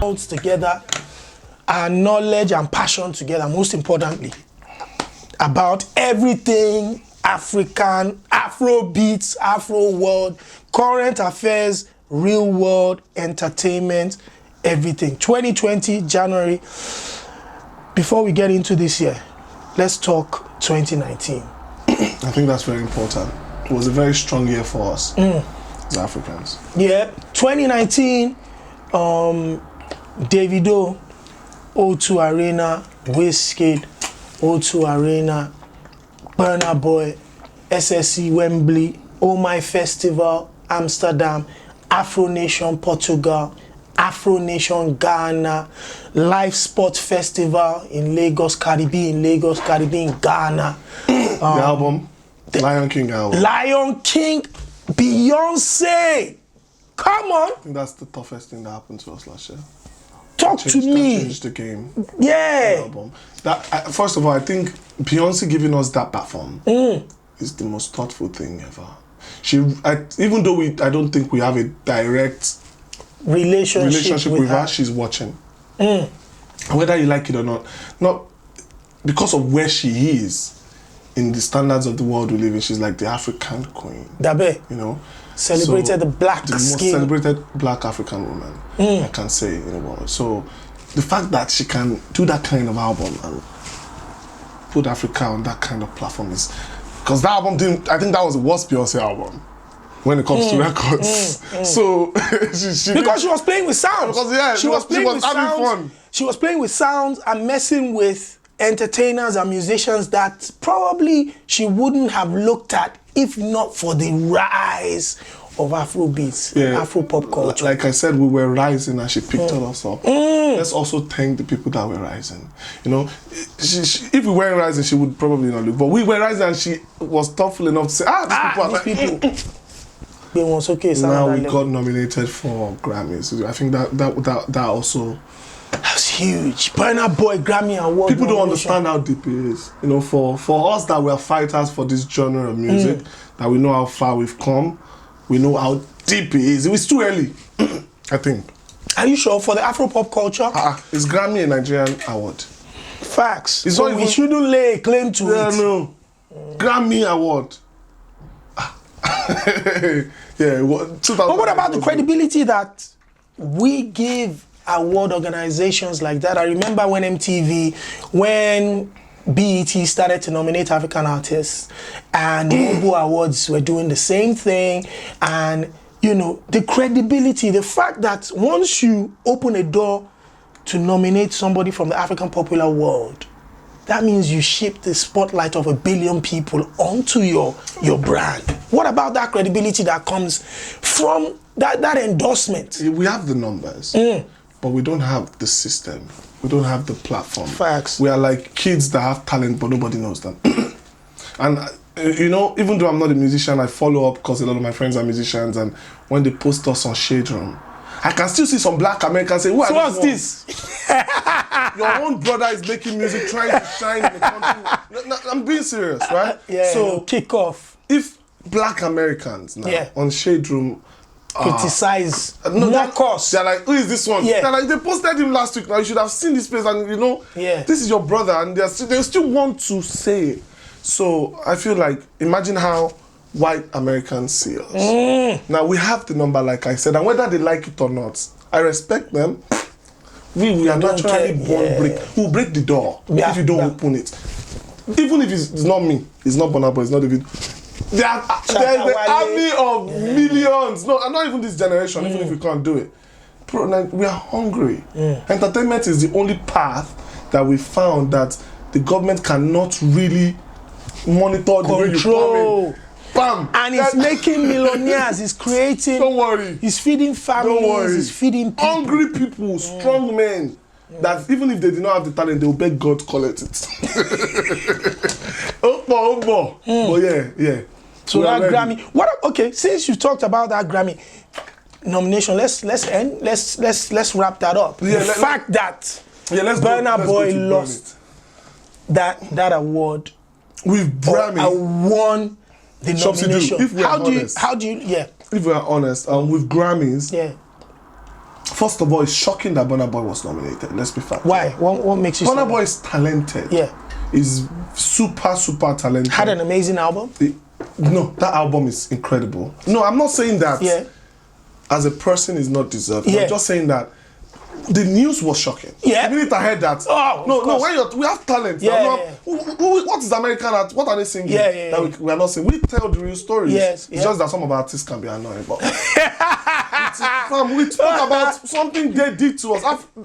together, our knowledge and passion together, most importantly, about everything African, Afrobeats, Afro world, current affairs, real world, entertainment, everything. 2020, January. Before we get into this year, let's talk 2019. I think that's very important. It was a very strong year for us as Africans. Yeah, 2019, Davido, O2 Arena, Wizkid, O2 Arena, Burna Boy, SSC Wembley, Oh My Festival, Amsterdam, Afro Nation Portugal, Afro Nation Ghana, Live Sport Festival in Lagos, Caribbean Ghana. The album, the Lion King album. Lion King, Beyonce. Come on. I think that's the toughest thing that happened to us last year. Talk to me. That changed the game. Yeah. The album. First of all, I think Beyonce giving us that platform is the most thoughtful thing ever. Even though I don't think we have a direct relationship with her, she's watching. Whether you like it or not because of where she is in the standards of the world we live in, she's like the African queen. Dabe. You know? Celebrated the black skin. The most celebrated black African woman, I can say in the world. So the fact that she can do that kind of album and put Africa on that kind of platform is... Because that album I think that was the worst Beyonce album when it comes to records. So because she was playing with sounds. Because she was having fun. She was playing with sounds and messing with entertainers and musicians that probably she wouldn't have looked at if not for the rise of Afrobeats, Afro pop culture. Like I said, we were rising and she picked us up. Let's also thank the people that were rising. You know, if we weren't rising, she would probably not live. But we were rising and she was thoughtful enough to say, these people. They was okay. Now we got nominated for Grammys. I think that also... That's huge. Burna Boy Grammy Award. People don't understand how deep it is. You know, for us that were fighters for this genre of music, that we know how far we've come, we know how deep it is. It was too early, I think. Are you sure for the Afro pop culture? It's Grammy a Nigerian award. Facts. So we shouldn't lay claim to it. No. Grammy award. But what about the credibility that we give award organizations like that? I remember when when BET started to nominate African artists, and the Obo Awards were doing the same thing, and you know, the credibility, the fact that once you open a door to nominate somebody from the African popular world, that means you shape the spotlight of 1 billion people onto your brand. What about that credibility that comes from that endorsement? We have the numbers, but we don't have the system. We don't have the platform. Facts. We are like kids that have talent, but nobody knows them. And you know, even though I'm not a musician, I follow up because a lot of my friends are musicians, and when they post us on Shade Room, I can still see some black Americans say, what's this? Your own brother is making music, trying to shine in the country. No, I'm being serious, right? So kick off. If black Americans now on Shade Room criticize mock us, they're like, who is this one? They're like, they posted him last week. Now you should have seen this place, and you know, this is your brother, and they still want to say it. So I feel like, imagine how white Americans see us. Now we have the number, like I said, and whether they like it or not, I respect them. We are naturally born break. We'll break the door if you don't open it. Even if it's not me, it's not Burna Boy, it's not David. There's the army of millions. No, not even this generation, even if we can't do it. Bro, like, we are hungry. Entertainment is the only path that we found that the government cannot really monitor, control. Bam! And it's making millionaires, it's creating... Don't worry. It's feeding families, it's feeding people. Hungry people, strong men, that even if they do not have the talent, they will beg God to collect it. But yeah. So that Grammy... Okay, since you talked about that Grammy nomination, let's wrap that up. The fact that Burna Boy lost that award with Grammy won the nomination. If we are honest, how do you if we are honest, with Grammys, First of all, it's shocking that Burna Boy was nominated. Let's be fair. Why? What makes you? Burna Boy is talented. Yeah. He's super talented. Had an amazing album. No, that album is incredible. No, I'm not saying that. Yeah. As a person, is not deserved. Yeah. I'm just saying that the news was shocking. Yeah. The minute I heard that. Oh, no. When we have talent. Yeah. What is American art? What are they singing? Yeah. That we are not saying. We tell the real stories. Yes. It's just that some of our artists can be annoying. But we talk about something they did to us.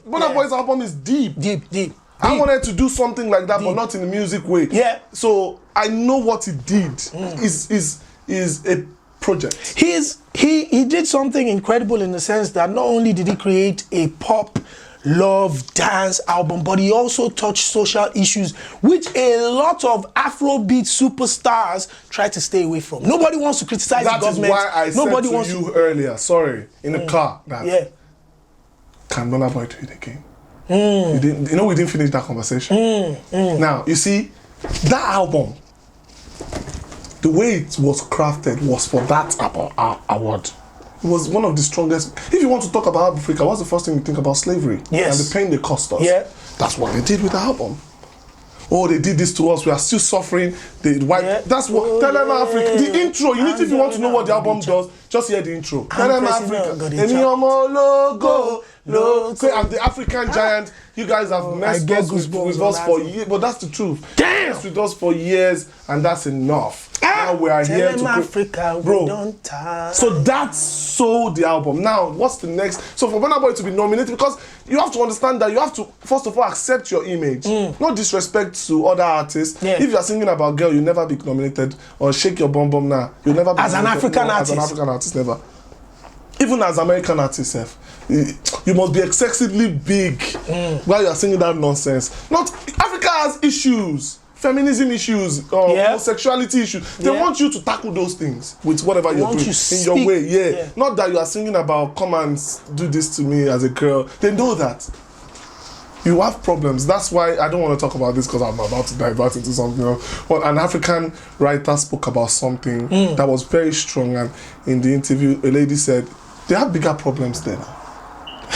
Burna Boy's album is deep. Deep. I wanted to do something like that, but not in the music way. Yeah. So I know what he did. Is a project. He did something incredible in the sense that not only did he create a pop love dance album, but he also touched social issues which a lot of Afrobeat superstars try to stay away from. Nobody wants to criticize the government. That is why I said to you earlier, sorry, in the car, that can Burna Boy do it again? We didn't finish that conversation. Now, you see, that album, the way it was crafted was for that award. It was one of the strongest. If you want to talk about Africa, what's the first thing you think about? Slavery. Yes. And the pain they cost us. Yeah. That's what they did with the album. Oh, they did this to us. We are still suffering. That's what. Tell them Africa. The intro. You need, if you want to know what the album does, just hear the intro. Tell them Africa. Say I'm the African giant. You guys have messed us with us for years, but that's the truth. Damn. Messed with us for years, and that's enough. Now we are here to Africa, bro. Don't tie. So that's sold the album. Now, what's the next? So for Burna Boy to be nominated, because you have to understand that you have to first of all accept your image, not disrespect to other artists. Yeah. If you are singing about girl, you'll never be nominated, or shake your bum bum now, you'll never be as an African artist. As an African artist, never. Even as American artist, you must be excessively big while you are singing that nonsense. Not Africa has issues. Feminism issues, homosexuality issues. They want you to tackle those things with whatever you're doing in your way. Yeah. Not that you are singing about come and do this to me as a girl. They know that. You have problems. That's why I don't want to talk about this because I'm about to divert into something else. But an African writer spoke about something that was very strong, and in the interview, a lady said they have bigger problems there now.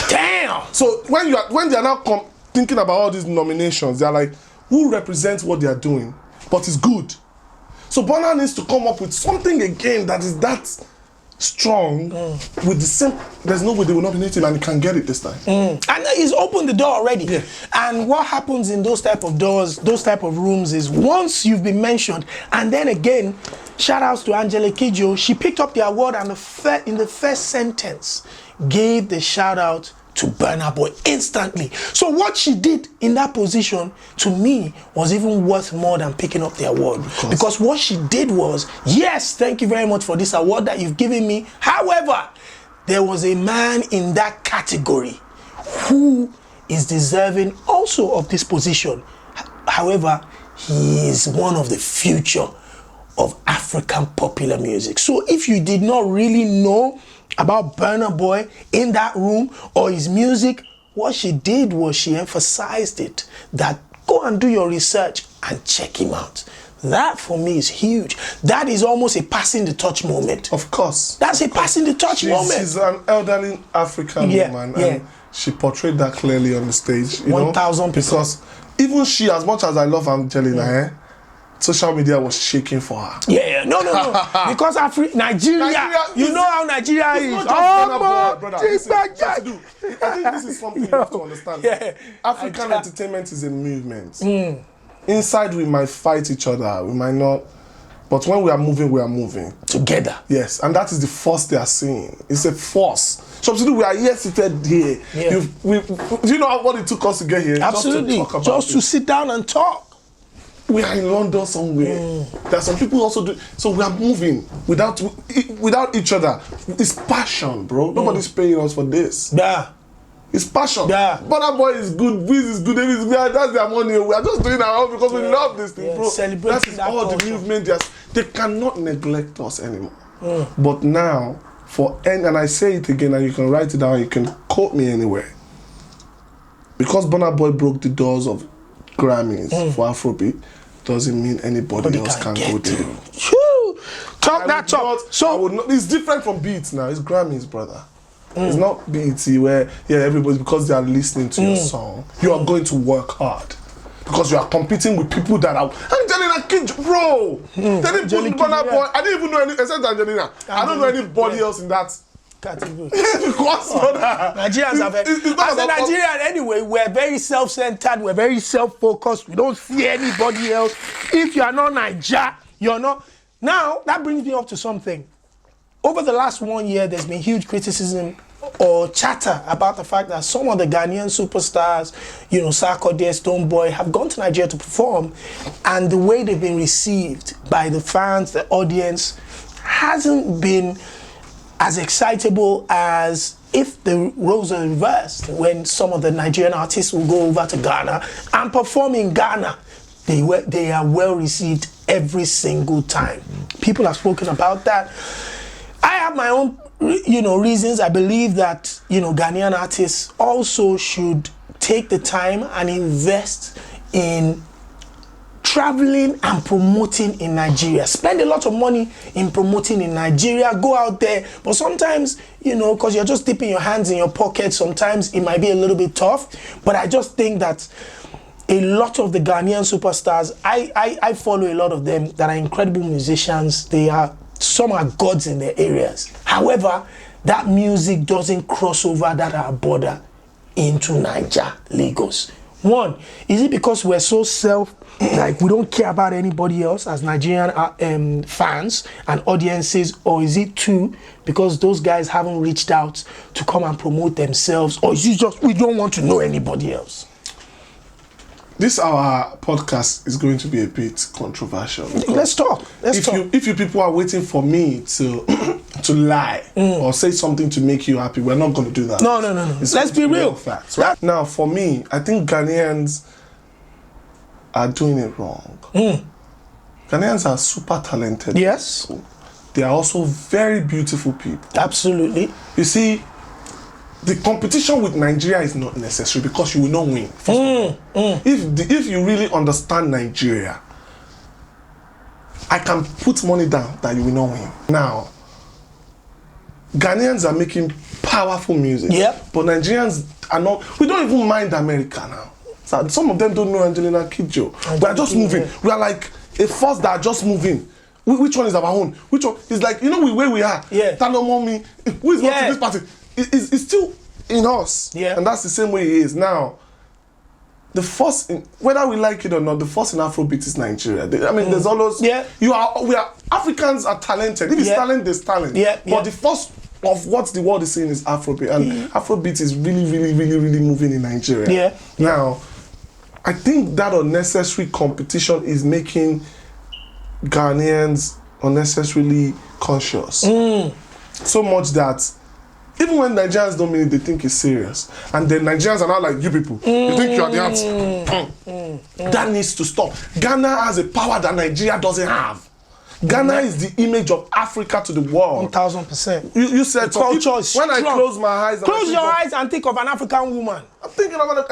Damn! So when they are now thinking about all these nominations, they are like, who represents what they are doing, but it's good. So Burna needs to come up with something again that is that strong with the same. There's no way they will nominate him and he can get it this time. And he's opened the door already. Yeah. And what happens in those type of doors, those type of rooms is once you've been mentioned, and then again, shout outs to Angela Kidjo, she picked up the award and in the first sentence gave the shout out to Burna Boy instantly. So what she did in that position, to me, was even worth more than picking up the award. Because what she did was, yes, thank you very much for this award that you've given me. However, there was a man in that category who is deserving also of this position. However, he is one of the future of African popular music. So if you did not really know about Burna Boy in that room or his music, what she did was she emphasized it, that go and do your research and check him out. That for me is huge. That is almost a passing the touch moment. Of course. That's a passing the touch moment. She's an elderly African woman, and she portrayed that clearly on the stage. 1000%. Because even she, as much as I love Angelina, social media was shaking for her. No. Because Nigeria, you know how Nigeria is. Brother, I think this is something you have to understand. African entertainment is a movement. Inside, we might fight each other, we might not. But when we are moving. Together. Yes, and that is the force they are seeing. It's a force. So we are here seated here. Do you know what it took us to get here? Absolutely. Just to sit down and talk. We are in London somewhere. There are some people also do. So we are moving without each other. It's passion, bro. Nobody's paying us for this. It's passion. Burna Boy is good. Biz is good. David is good. That's their money. We are just doing our own because we love this thing, bro. That is all the movement. They cannot neglect us anymore. But now, and I say it again, and you can write it down. You can quote me anywhere. Because Burna Boy broke the doors of Grammys for Afrobeat, doesn't mean anybody else can go there. Talk that talk. So it's different from beats now. It's Grammys, brother. It's not BET where everybody, because they are listening to your song, you are going to work hard. Because you are competing with people that are Angelina Kid, bro. They didn't put Burna Boy. I didn't even know any except Angelina. I don't know anybody else in that category. Because Nigerians are very. As a Nigerian, anyway, we're very self-centered. We're very self-focused. We don't see anybody else. If you are not Niger, you're not. Now that brings me up to something. Over the last 1 year, there's been huge criticism or chatter about the fact that some of the Ghanaian superstars, Sarkodie, Stonebwoy, have gone to Nigeria to perform, and the way they've been received by the fans, the audience, hasn't been as excitable as if the roles are reversed, when some of the Nigerian artists will go over to Ghana and perform in Ghana. They are well received every single time. People have spoken about that. I have my own reasons. I believe that Ghanaian artists also should take the time and invest in traveling and promoting in Nigeria. Spend a lot of money in promoting in Nigeria. Go out there. But sometimes, because you're just dipping your hands in your pocket, sometimes it might be a little bit tough. But I just think that a lot of the Ghanaian superstars, I follow a lot of them that are incredible musicians. Some are gods in their areas. However, that music doesn't cross over that border into Niger, Lagos. One, is it because we're so we don't care about anybody else as Nigerian fans and audiences, or is it two, because those guys haven't reached out to come and promote themselves, or is it just we don't want to know anybody else? This our podcast is going to be a bit controversial. Let's talk. If you people are waiting for me to lie or say something to make you happy, we're not going to do that. No. Let's be real. Facts, right? Now, for me, I think Ghanaians are doing it wrong. Ghanaians are super talented. Yes. People. They are also very beautiful people. Absolutely. You see, the competition with Nigeria is not necessary because you will not win. First of all. If you really understand Nigeria, I can put money down that you will not win. Now, Ghanaians are making powerful music. Yep. But Nigerians are not. We don't even mind America now. So some of them don't know Angelina Kidjo. We are just moving. We are like a force that are just moving. Which one is our own? Which one is like, where we are? Yeah. Mommy. Who is watching this party? It's still in us. Yeah. And that's the same way it is. Now, the force in, whether we like it or not, the force in Afrobeats is Nigeria. There's always Africans are talented. If it's talent, there's talent. But the force of what the world is saying is Afrobeat. And Afrobeat is really, really, really, really moving in Nigeria. Now, I think that unnecessary competition is making Ghanaians unnecessarily conscious. So much that even when Nigerians don't mean it, they think it's serious. And then Nigerians are not like, you people, you think you are the answer. That needs to stop. Ghana has a power that Nigeria doesn't have. Ghana is the image of Africa to the world. 1000%. You said the culture is when strong. I close my eyes, close your eyes and think of an African woman. I'm thinking of a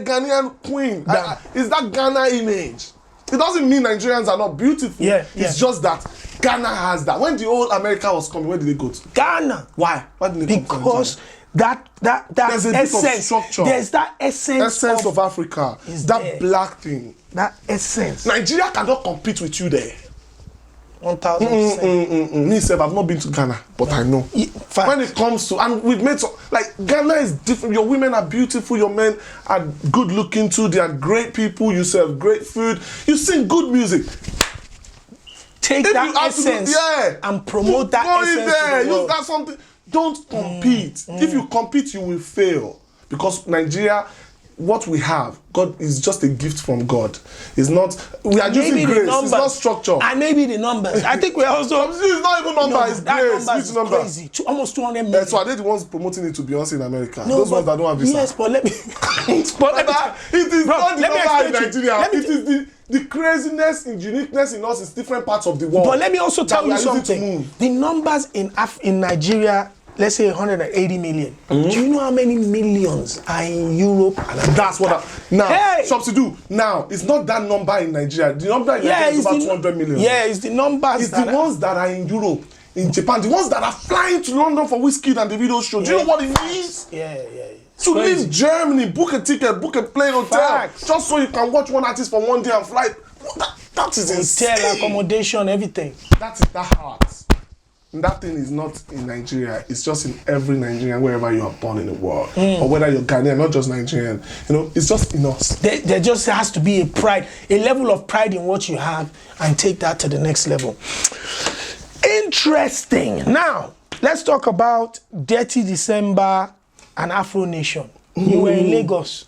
Ghanaian queen. Is that Ghana image? It doesn't mean Nigerians are not beautiful. It's just that Ghana has that. When the old America was coming, where did they go to? Ghana. Why? Why didn't they come to Because that there's a essence, bit of structure. There's that essence of Africa. That there. Black thing. That essence. Nigeria cannot compete with you there. 1000%. Me, sir, I've not been to Ghana, but I know. When it comes to, and we've made Ghana is different. Your women are beautiful, your men are good looking too, they are great people, you serve great food, you sing good music. Take that essence and promote that essence. There, use that something. Don't compete. If you compete, you will fail. Because Nigeria, what we have, God is just a gift from God. It's not, we are using grace, it's not structure. And maybe the numbers. I think we're also... It's not even number, it's grace. That number is crazy. Almost 200 million. So are they the ones promoting it to Beyonce in America? No, those ones that don't have visa. Yes, but let me... it is not the number in Nigeria. It is the craziness and uniqueness in us is different parts of the world. But let me also tell you something. The numbers in Nigeria, let's say 180 million. Do you know how many millions are in Europe? And that's what substitute. Now, it's not that number in Nigeria. The number in Nigeria is about 200 million. Yeah, it's the numbers. It's the ones that are in Europe. in Japan, the ones that are flying to London for Wizkid and the video show. Do you know what it means? Yeah. To leave Germany, book a ticket, book a plane hotel, just so you can watch one artist for one day and fly. That is insane. Hotel, accommodation, everything. That hard. And that thing is not in Nigeria. It's just in every Nigerian, wherever you are born in the world. Or whether you're Ghanaian, not just Nigerian. You know, it's just in us. There just has to be a level of pride in what you have, and take that to the next level. Interesting. Now, let's talk about Dirty December and Afro Nation. You were in Lagos.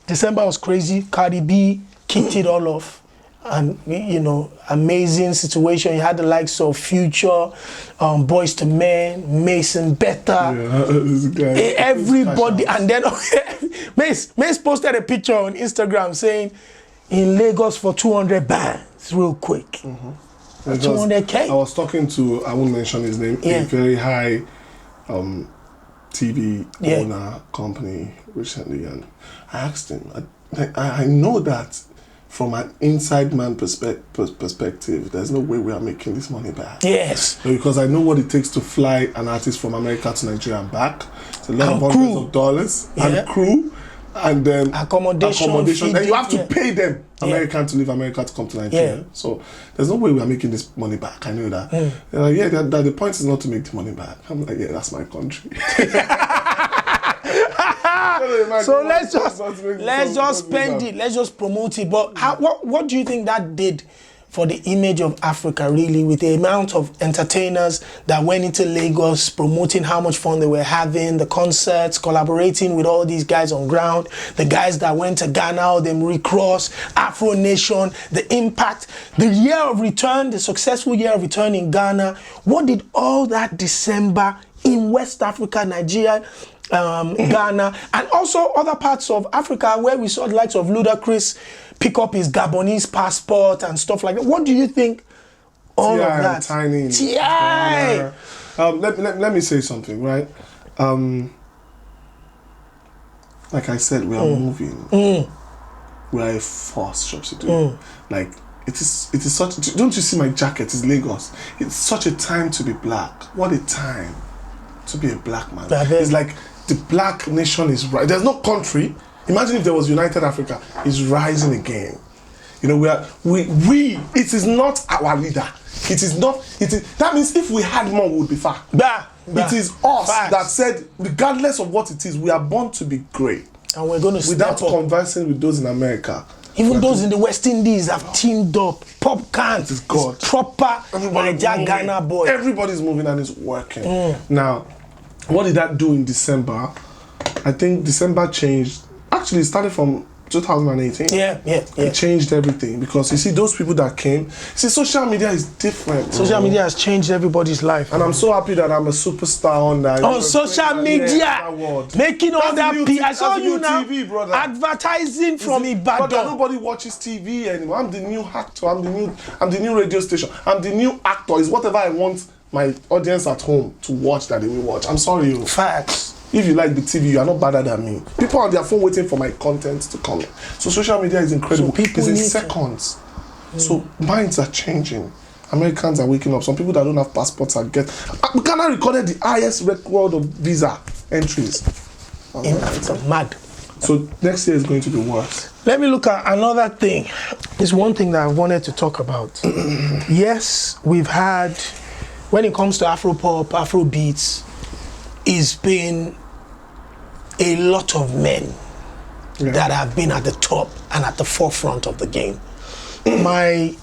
December was crazy. Cardi B kicked it all off. And, you know, amazing situation. You had the likes of Future, Boys to Men, Mason Better, everybody. And then Mace posted a picture on Instagram saying, in Lagos for 200 bands, real quick. 200K. I was talking to, I won't mention his name, a very high TV owner company recently, and I asked him, I know that from an inside man perspective, there's no way we are making this money back. Yes. Because I know what it takes to fly an artist from America to Nigeria and back. It's a lot of hundreds of dollars and crew, and then accommodation. And you have to pay them American to leave America to come to Nigeria. So there's no way we are making this money back. I know that. They're like, that the point is not to make the money back. I'm like, that's my country. So let's just spend it. Let's just promote it. But what do you think that did for the image of Africa, really, with the amount of entertainers that went into Lagos, promoting how much fun they were having, the concerts, collaborating with all these guys on ground, the guys that went to Ghana, them recross, Afro Nation, the impact, the year of return, the successful year of return in Ghana. What did all that December in West Africa, Nigeria, Ghana, and also other parts of Africa where we saw the likes of Ludacris pick up his Gabonese passport and stuff like that? What do you think all of that? Tiny. Let me say something, right? Like I said, we are moving. We are a force, Shopsy. Like, it is such. Don't you see my jacket? It's Lagos. It's such a time to be black. What a time to be a black man. It's like the black nation is right. There's no country. Imagine if there was United Africa. It's rising again. You know, it is not our leader. It is not. That means if we had more, we would be far. It is us that said, regardless of what it is, we are born to be great. And we're going to without conversing with those in America. Even those in the West Indies have teamed up. Pop cans. It's God. Proper Ghana boy. Everybody's moving and it's working. Now, what did that do in December? I think December changed. Actually, it started from 2018. It changed everything because you see those people that came. See, social media is different. Social media has changed everybody's life. And I'm so happy that I'm a superstar on that. On social media, making all that. I saw you now TV, brother. Advertising from Ibadan. Brother, nobody watches TV anymore. I'm the new actor. I'm the new radio station. I'm the new actor. It's whatever I want my audience at home to watch that they will watch. I'm sorry. Facts. If you like the TV, you are not better than me. People on their phone waiting for my content to come. So social media is incredible. So people it's in seconds. So minds are changing. Americans are waking up. Some people that don't have passports are Ghana recorded the highest record of visa entries. It's mad. So next year is going to be worse. Let me look at another thing. It's one thing that I wanted to talk about. Yes, we've had, when it comes to Afropop, Afrobeats, it's been a lot of men that have been at the top and at the forefront of the game. My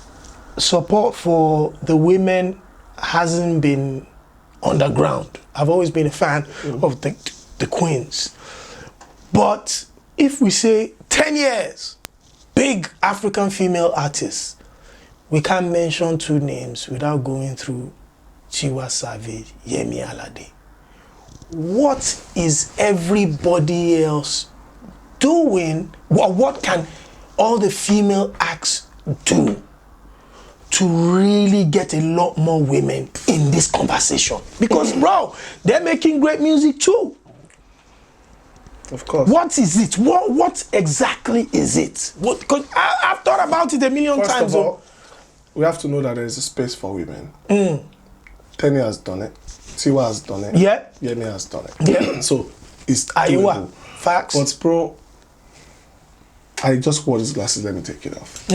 support for the women hasn't been underground. I've always been a fan of the queens. But if we say 10 years, big African female artists, we can't mention two names without going through Tiwa Savage, Yemi Alade. What is everybody else doing? What can all the female acts do to really get a lot more women in this conversation? Because, bro, they're making great music too. Of course. What is it? What exactly is it? Because I've thought about it a million times. First of all, we have to know that there is a space for women. Tenny has done it. Tiwa has done it. Yeah. Yemi has done it. Yeah. So it's Iowa. doable. Facts. But bro, I just wore these glasses. Let me take it off.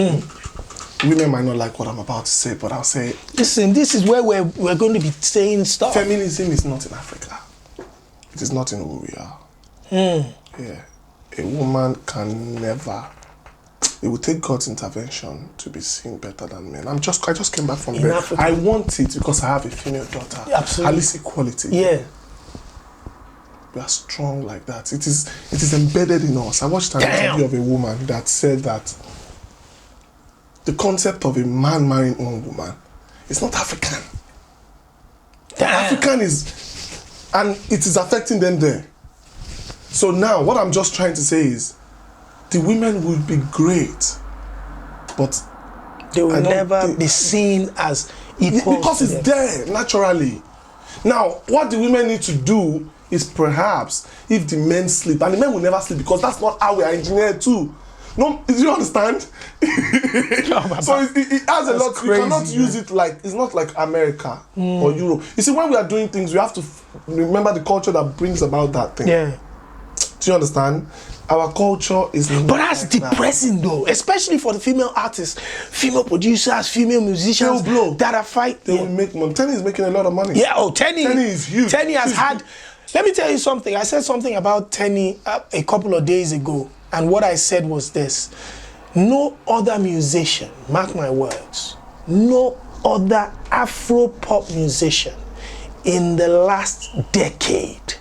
Women might not like what I'm about to say, but I'll say it. Listen, this is where we're going to be saying stuff. Feminism is not in Africa. It is not in who we are. Yeah. A woman can never. It will take God's intervention to be seen better than men. I just came back from bed. I want it because I have a female daughter. Absolutely. At least equality. Yeah. We are strong like that. It is embedded in us. I watched an interview of a woman that said that the concept of a man marrying one woman is not African. African is, and it is affecting them there. So now, what I'm just trying to say is, the women will be great, but they will never be seen as equal. Because it's there, naturally. Now, what the women need to do is perhaps, if the men sleep, and the men will never sleep because that's not how we are engineered too. No, do you understand? So it has a lot. Crazy, you cannot use it like, it's not like America or Europe. You see, when we are doing things, we have to remember the culture that brings about that thing. Yeah. Do you understand? Our culture is not. But that's like depressing though, especially for the female artists, female producers, female musicians that are fighting. They will make money. Tenny is making a lot of money. Yeah, Tenny is huge. Tenny has had. Let me tell you something. I said something about Tenny a couple of days ago, and what I said was this: no other musician, mark my words, no other Afro-pop musician in the last decade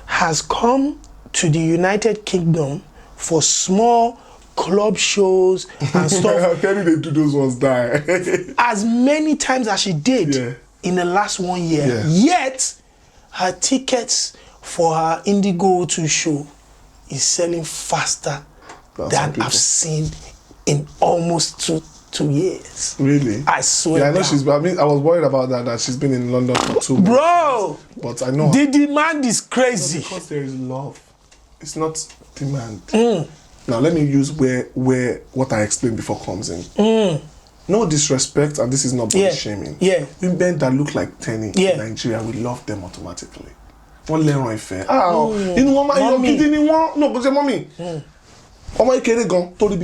has come to the United Kingdom for small club shows and stuff. How they do those ones die? As many times as she did in the last 1 year. Yeah. Yet, her tickets for her Indigo 2 show is selling faster than I've seen in almost two years. Really? I swear. Yeah, I know I was worried about that she's been in London for 2 months. Bro! But I know the demand is crazy. Because there is love. It's not demand. Now let me use where what I explained before comes in. No disrespect, and this is not body shaming. Yeah. Women that look like Tenny in Nigeria, we love them automatically. One learn fair. No, but mommy.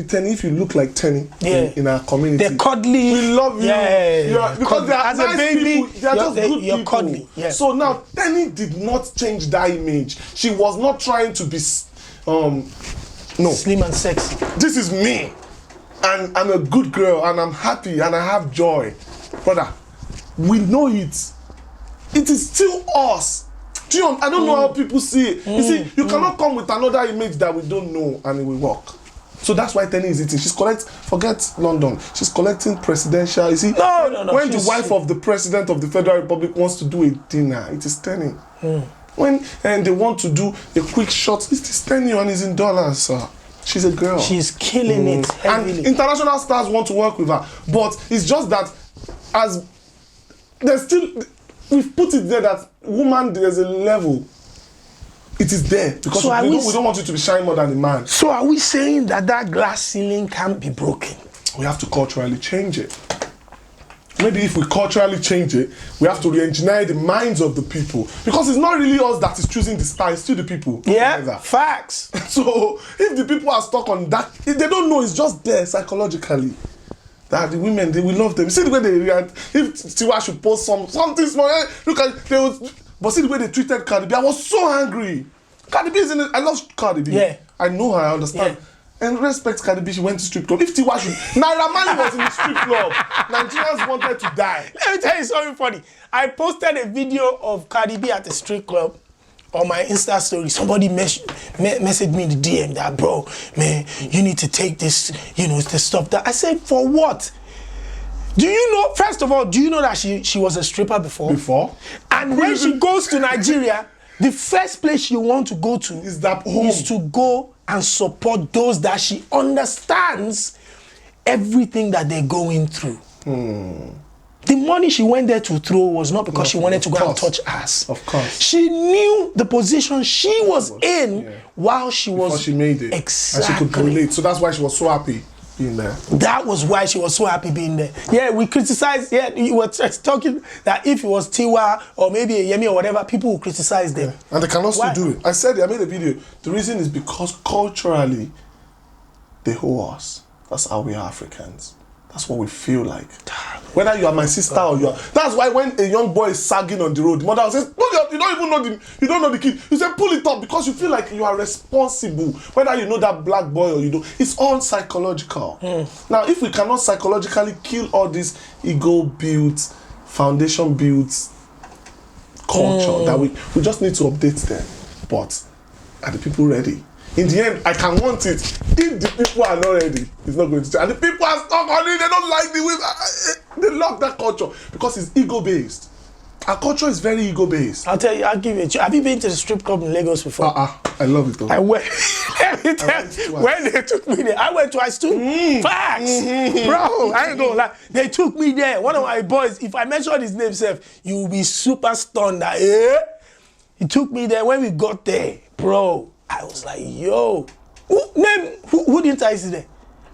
Tenny, if you look like Tenny in our community, they're cuddly. We love you. Yeah. Because they are nice people. They are just good people. Cuddly. Yeah. So now Tenny did not change that image. She was not trying to be slim and sexy. This is me. And I'm a good girl and I'm happy and I have joy. Brother, we know it. It is still us. I don't know how people see it. You see, you cannot come with another image that we don't know and it will work. So that's why Tenny is eating. Forget London. She's collecting presidential. You see, no. When the wife of the president of the Federal Republic wants to do a dinner, it is Tenny. When they want to do a quick shot, it is Tenny and it's in dollars, sir. She's a girl. She's killing it heavily. And international stars want to work with her. But it's just that as there's still, we've put it there that woman, there's a level. It is there. Because we don't want you to be shine more than a man. So are we saying that glass ceiling can't be broken? We have to culturally change it. Maybe if we culturally change it, we have to re-engineer the minds of the people. Because it's not really us that is choosing the star, it's still the people. Yeah, facts. So if the people are stuck on that, they don't know, it's just there psychologically. That the women, they will love them. See the way they react. If Tiwa should post something small, look at, but see the way they treated Cardi B. I was so angry. Cardi B is in it. I love Cardi B. Yeah. I know her, I understand. Yeah. And respect Cardi B, she went to strip club. If Tiwa should, Naira Marley was in the strip club. Nigerians wanted to die. Let me tell you something funny. I posted a video of Cardi B at the strip club on my Insta story. Somebody messaged me in the DM that, bro, man, you need to take this, to stop that. I said, for what? Do you know, first of all, do you know that she was a stripper before? Before? And when she goes to Nigeria, the first place she wants to go to is that home. Is to go and support those that she understands everything that they're going through. The money she went there to throw was not because she wanted to go and touch us. Of course. She knew the position she was in while she was... Before she made it. Exactly. And she could relate. So that's why she was so happy. being there. That was why she was so happy being there. Yeah, we criticized. Yeah, you were talking that if it was Tiwa or maybe Yemi or whatever, people would criticize them. Yeah. And they can also do it. I said I made a video. The reason is because culturally, they owe us. That's how we are Africans. That's what we feel like. Whether you are my sister or you are. That's why when a young boy is sagging on the road, the mother says, you don't even know you don't know the kid. You say pull it up because you feel like you are responsible. Whether you know that black boy or you don't. It's all psychological. Now, if we cannot psychologically kill all this ego built, foundation built culture, that we just need to update them. But are the people ready? In the end, I can want it. If the people are not ready, it's not going to change. And the people are stuck on it, they don't like the way. They love that culture because it's ego-based. Our culture is very ego-based. I'll tell you, I'll give it. Have you been to the strip club in Lagos before? I love it though. I went. Let me tell you, when they took me there, I went twice too. Facts. Bro, I ain't gonna lie. They took me there. One of my boys, if I mention his name, Seth, you will be super stunned. He took me there. When we got there, bro, I was like, yo, who didn't I see there?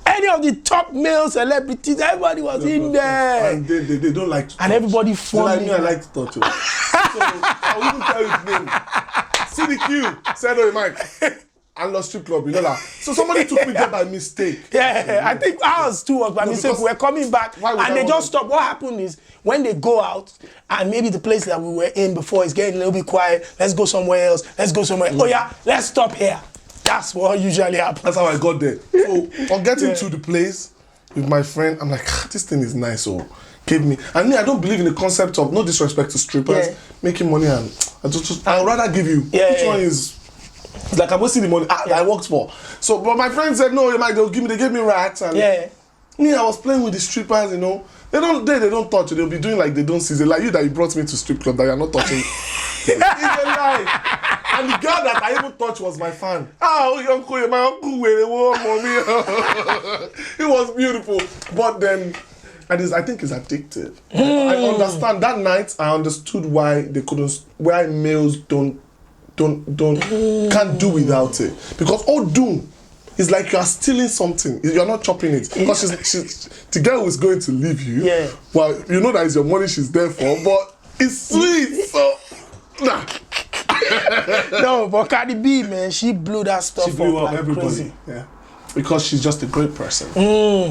Any of the top male celebrities, everybody was in there. And they don't like to touch. And everybody phoned me. I like to touch you. So I'll even tell his name. CDQ said, Oyemykee. And lost strip club, you know that. So somebody took me there by mistake. Yeah, I think ours too was by mistake. We were coming back and they just stopped. What happened is when they go out and maybe the place that we were in before is getting a little bit quiet, let's go somewhere else, let's go somewhere. Oh yeah, let's stop here. That's what usually happens. That's how I got there. So on getting to the place with my friend, I'm like, this thing is nice. So give me. And me, I don't believe in the concept of no disrespect to strippers, making money and I'd rather give you. Which one is like I'm wasting the money I worked for. So but my friend said no, they gave me racks and me, I was playing with the strippers, you know. They don't touch you, they'll be doing like they don't see. They like you that you brought me to strip club that you're not touching. It's a lie. And the girl that I even touched was my fan. My uncle, mommy. It was beautiful. But then, I think it's addictive. I understand. That night, I understood why they couldn't, why males can't do without it. Because all doom is like you are stealing something. You're not chopping it. Because the girl is going to leave you. Yeah. Well, you know that is your money she's there for, but it's sweet. So, nah. No, but Cardi B, man, she blew that stuff up. She blew up like everybody. Crazy. Yeah. Because she's just a great person.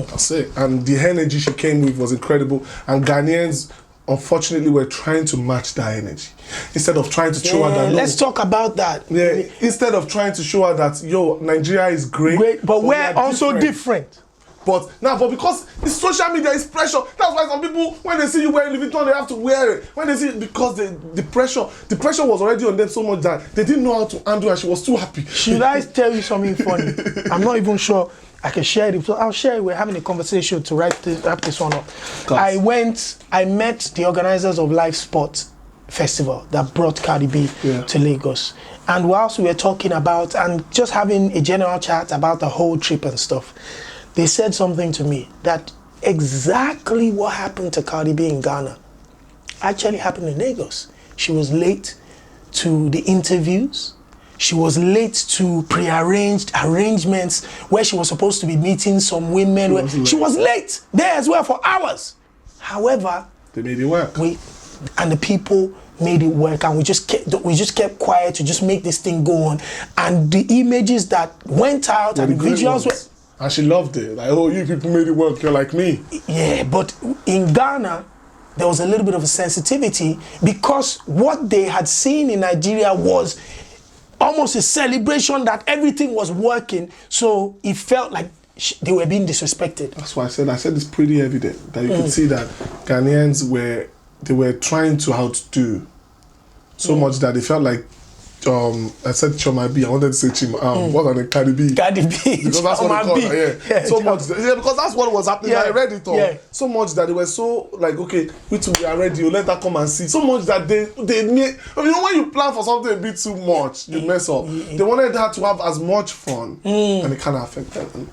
That's it. And the energy she came with was incredible. And Ghanaians, unfortunately, were trying to match that energy. Instead of trying to show her that, let's talk about that. Yeah. Instead of trying to show her that, yo, Nigeria is great. But we're also different. But because it's social media, it's pressure. That's why some people, when they see you wearing Louis Vuitton, they have to wear it. When they see it, because the pressure was already on them so much that they didn't know how to handle, and she was too happy. Should I tell you something funny? I'm not even sure I can share it. So I'll share it. We're having a conversation to wrap this one up. I met the organizers of Live Sports Festival that brought Cardi B to Lagos. And whilst we were talking about and just having a general chat about the whole trip and stuff, they said something to me that exactly what happened to Cardi B in Ghana actually happened in Lagos. She was late to the interviews. She was late to pre-arranged arrangements where she was supposed to be meeting some women. She was late there as well for hours. However, they made it work. And the people made it work, and we just kept quiet to just make this thing go on. And the images that went out and the visuals were. And she loved it. Like, oh, you people made it work. You're like me. Yeah, but in Ghana, there was a little bit of a sensitivity because what they had seen in Nigeria was almost a celebration that everything was working. So it felt like they were being disrespected. That's why I said it's pretty evident that you could see that Ghanaians were trying to outdo so much that they felt like I said Choma B. I wanted to say Chima. What on the Cardi B? Cardi B. Because that's what they call her. Yeah. So much. Because that's what was happening. I read it all. Yeah. So much that they were so like, okay, we are ready. You let her come and see. So much that they made. You know, when you plan for something a bit too much, you mess up. They wanted her to have as much fun, and it kind of affected them.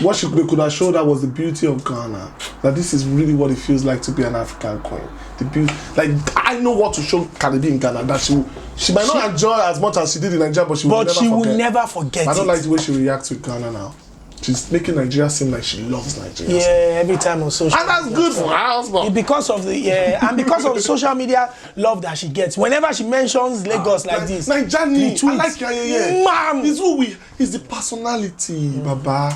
What they could have showed her was the beauty of Ghana. That this is really what it feels like to be an African queen. The beauty, like I know what to show Cardi B in Ghana. That she might not enjoy as much as she did in Nigeria, but she will never forget. Never forget. I don't like the way she reacts with Ghana now. She's making Nigeria seem like she loves Nigeria. Yeah, every time on social media. And that's good for her husband. Because of and because of the social media love that she gets. Whenever she mentions Lagos like this. Nigerian, I like yeah. Ma'am. It's the personality, Baba.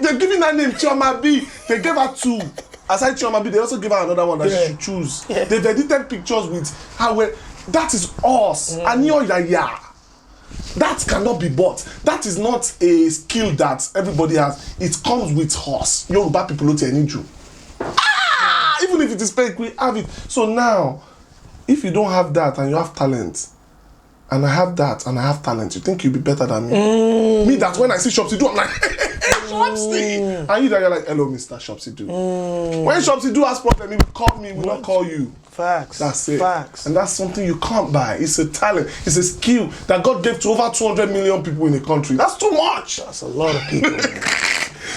They're giving her name Chioma B. They gave her 2. Aside Chioma B, they also gave her another one that she should choose. Yeah. They've edited pictures with her. That is us. And you're like, that cannot be bought. That is not a skill that everybody has. It comes with us. Yoruba people don't need you. Even if it is fake, we have it. So now, if you don't have that and you have talent, and I have that and I have talent, you think you'll be better than me? Me, that when I see Shopsy do, I'm like, hey, Shopsy! And you that you're like, hello, Mr. Shopsy do. When Shopsy do has problem, he will call me, he will not call you. Facts. That's it. Facts. And that's something you can't buy. It's a talent. It's a skill that God gave to over 200 million people in the country. That's too much. That's a lot of people.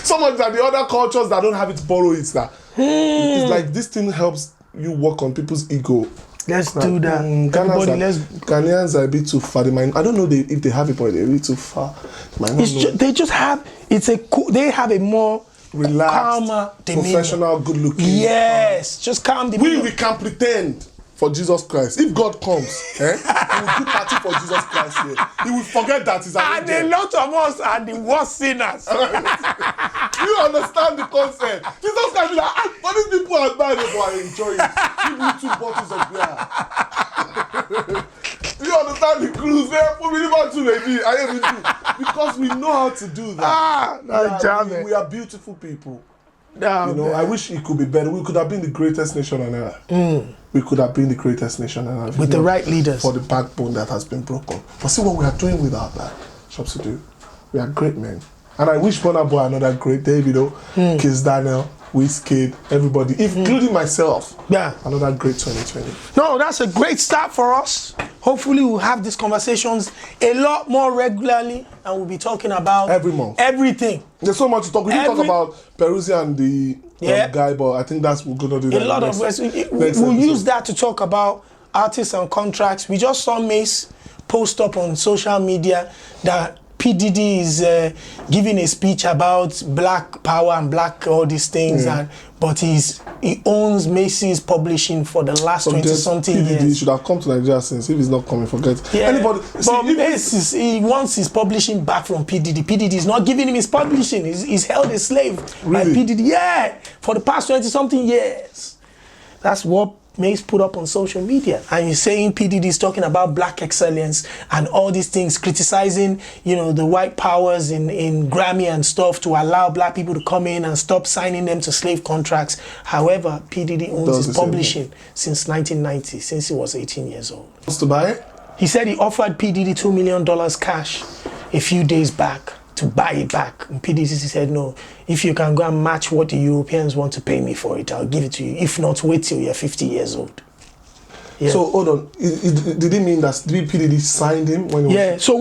So much that the other cultures that don't have it borrow it. That it's like this thing helps you work on people's ego. Let's do that. Ghanaians are a bit too far. I don't know if they have it, but they're a bit too far. They just have. They have a more relaxed, calmer, professional, good-looking. Yes, just calm demeanor. We can pretend for Jesus Christ. If God comes, he will do party for Jesus Christ here. He will forget that he's and a lot of us are the worst sinners. You understand the concept? Jesus Christ is like, but these people are bad, but I enjoy it. Give me 2 bottles of beer. You understand the cruise there? Put me about 2 maybe. I even do. Because we know how to do that. We are beautiful people. I wish it could be better. We could have been the greatest nation on earth. We could have been the greatest nation on earth. With the right leaders. For the backbone that has been broken. But see what we are doing with our back. Shopsy do. We are great men. And I wish Burna Boy another great Davido, Kiss Daniel, Wizkid, everybody, including myself. Yeah. Another great 2020. No, that's a great start for us. Hopefully we'll have these conversations a lot more regularly and we'll be talking about every month. Everything. There's so much to talk. We didn't talk about Peruzzi and the guy, but I think we're gonna do that. A lot of us. We'll use that to talk about artists and contracts. We just saw Mace post up on social media that P. Diddy is giving a speech about black power and black all these things, but he owns Macy's publishing for the last 20-something years. P. Diddy should have come to Nigeria since. If he's not coming, forget. Anybody. But Macy's, he wants his publishing back from P. Diddy. P. Diddy is not giving him his publishing. He's held a slave by P. Diddy. Yeah, for the past 20-something years. That's what Mace put up on social media, and you're saying P. Diddy is talking about black excellence and all these things, criticizing, the white powers in Grammy and stuff to allow black people to come in and stop signing them to slave contracts. However, P. Diddy owns his publishing since 1990, since he was 18 years old. Wants to buy it? He said he offered P. Diddy $2 million cash a few days back to buy it back. And P. Diddy said, no, if you can go and match what the Europeans want to pay me for it, I'll give it to you. If not, wait till you're 50 years old. Yeah. So hold on, did it mean that P. Diddy signed him when he was... So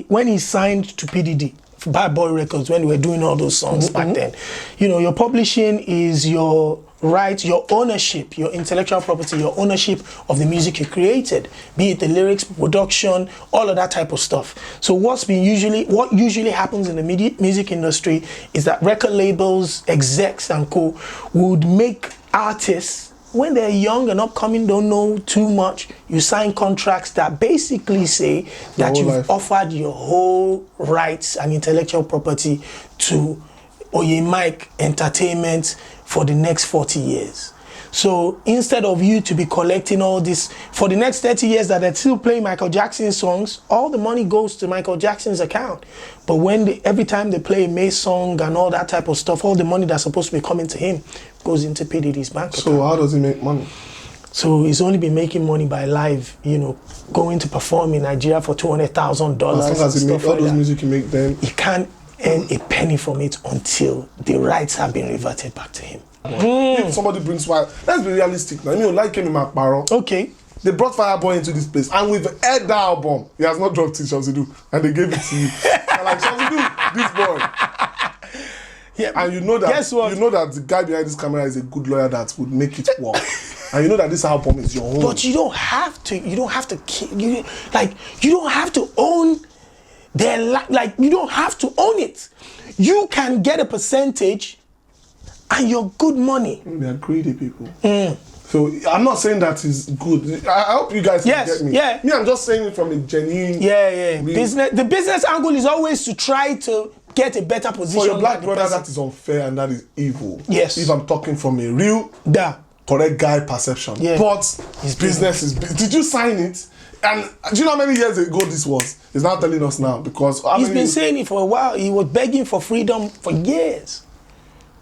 when he signed to P. Diddy, Bad Boy Records, when we were doing all those songs back then, your publishing is your right, your ownership, your intellectual property, your ownership of the music you created, be it the lyrics, production, all of that type of stuff. So what usually happens in the music industry is that record labels, execs and co would make artists, when they're young and upcoming, don't know too much, you sign contracts that basically say that you've offered your whole rights and intellectual property to Oyemykee Entertainment for the next 40 years. So instead of you to be collecting all this, for the next 30 years that they're still playing Michael Jackson songs, all the money goes to Michael Jackson's account. But every time they play a Mace song and all that type of stuff, all the money that's supposed to be coming to him goes into P. Diddy's bank account. So how does he make money? So he's only been making money by live, going to perform in Nigeria for $200,000. As long as he makes all those music he make, then he can't earn a penny from it until the rights have been reverted back to him. If somebody brings fire, let's be realistic now. Like him in Macparo. Okay. They brought Fireboy into this place, and we've heard that album. He has not dropped it, Shopsy do, and they gave it to you. And like, Shopsy do, this boy. Yeah. And you know that. Guess what? You know that the guy behind this camera is a good lawyer that would make it work. And you know that this album is your own. But you don't have to. You don't have to. You don't have to own They're like, you don't have to own it. You can get a percentage and you're good money. They're greedy people. So I'm not saying that is good. I hope you guys can get me. Yeah. Me, I'm just saying it from a genuine. Yeah. The business angle is always to try to get a better position. For your black brother, that is unfair and that is evil. Yes. If I'm talking from a real, correct guy perception. Yeah. But his business is. Did you sign it? And do you know how many years ago this was? He's now telling us now because he's been saying it for a while. He was begging for freedom for years.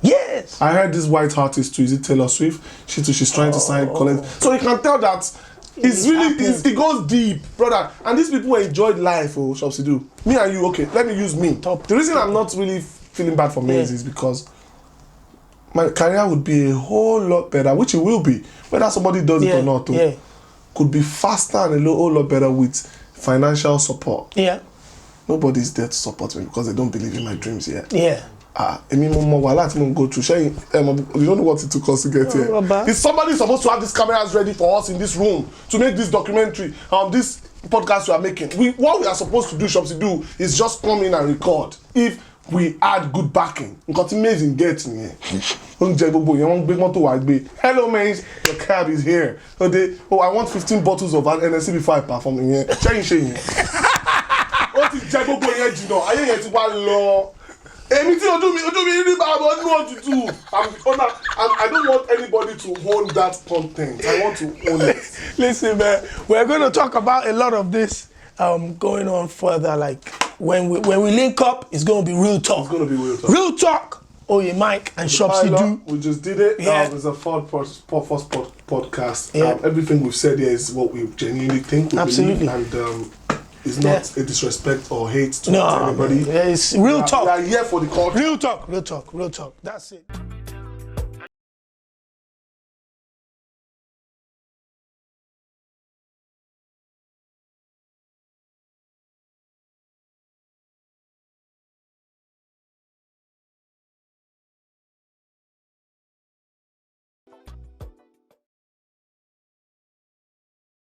Yes. I heard this white artist too. Is it Taylor Swift? She's trying to sign collect. So you can tell that it's really it goes deep, brother. And these people enjoyed life. Oh, Shopsy do. Me and you, okay. Let me use me. The reason I'm not really feeling bad for me is because my career would be a whole lot better, which it will be, whether somebody does it or not. Could be faster and a whole lot better with financial support. Yeah. Nobody's there to support me because they don't believe in my dreams yet. Yeah. You don't know what it took us to get here. Is somebody supposed to have these cameras ready for us in this room to make this documentary, this podcast we are making? What we are supposed to do, Shopsy do, is just come in and record. If we add good backing, got amazing getting here. Hello, man, your cab is here. I want 15 bottles of an NSC before I perform in here. What is Jago going to do? I ain't to one law. Anything you do me really bad, I don't want to do. I don't want anybody to own that content. I want to own it. Listen, man, we're going to talk about a lot of this going on further. Like when we link up, it's going to be real talk. It's going to be real talk. Real talk. Oyemykee and Shopsy do. We just did it. Yeah. It's a first podcast. Yeah. Everything we've said here is what we genuinely think. We Absolutely. believe, and it's not a disrespect or hate to anybody. It's real talk. We are here for the culture. Real talk. That's it.